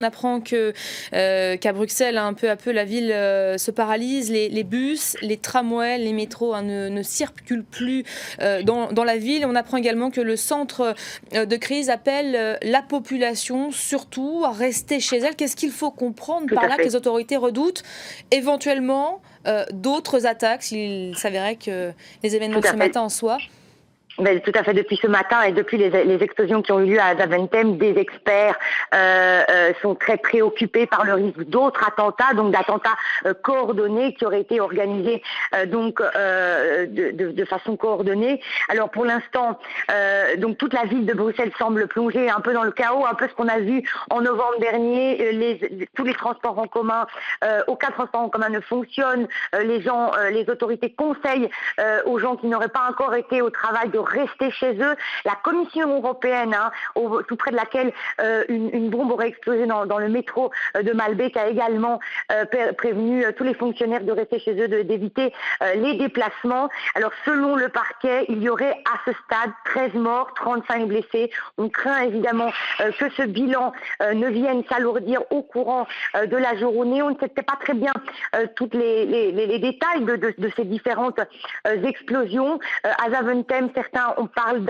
On apprend que qu'à Bruxelles, hein, peu à peu, la ville se paralyse. Les bus, les tramways, les métros, hein, ne circulent plus dans la ville. On apprend également que le centre de crise appelle la population surtout à rester chez elle. Qu'est-ce qu'il faut comprendre Tout par à là que fait. les autorités redoutent éventuellement d'autres attaques s'il s'avérait que les événements Tout de à ce fait. matin en soi? Tout à fait. Depuis ce matin et depuis les explosions qui ont eu lieu à Zaventem, des experts sont très préoccupés par le risque d'autres attentats, donc d'attentats coordonnés qui auraient été organisés de façon coordonnée. Alors pour l'instant, donc toute la ville de Bruxelles semble plonger un peu dans le chaos, un peu ce qu'on a vu en novembre dernier. Tous les transports en commun, aucun transport en commun ne fonctionne. Les autorités conseillent aux gens qui n'auraient pas encore été au travail de rester chez eux. La Commission européenne, tout près de laquelle une bombe aurait explosé dans le métro de Malbec, a également prévenu tous les fonctionnaires de rester chez eux, d'éviter les déplacements. Alors selon le parquet, il y aurait à ce stade 13 morts, 35 blessés. On craint évidemment que ce bilan ne vienne s'alourdir au courant de la journée. On ne sait pas très bien tous les détails de ces différentes explosions. À Zaventem, certains parlent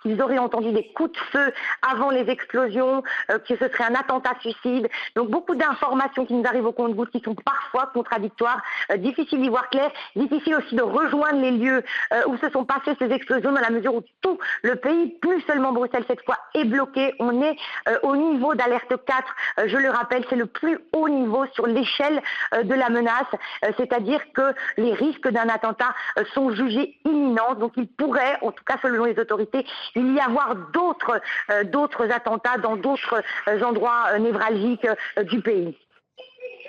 qu'ils auraient entendu des coups de feu avant les explosions, que ce serait un attentat suicide. Donc beaucoup d'informations qui nous arrivent au compte-gouttes qui sont parfois contradictoires, difficile d'y voir clair, difficile aussi de rejoindre les lieux où se sont passées ces explosions dans la mesure où tout le pays, plus seulement Bruxelles cette fois, est bloqué. On est au niveau d'alerte 4, je le rappelle, c'est le plus haut niveau sur l'échelle de la menace, c'est-à-dire que les risques d'un attentat sont jugés imminents, donc il pourrait, en tout cas selon les autorités, il y avoir d'autres attentats dans d'autres endroits névralgiques du pays.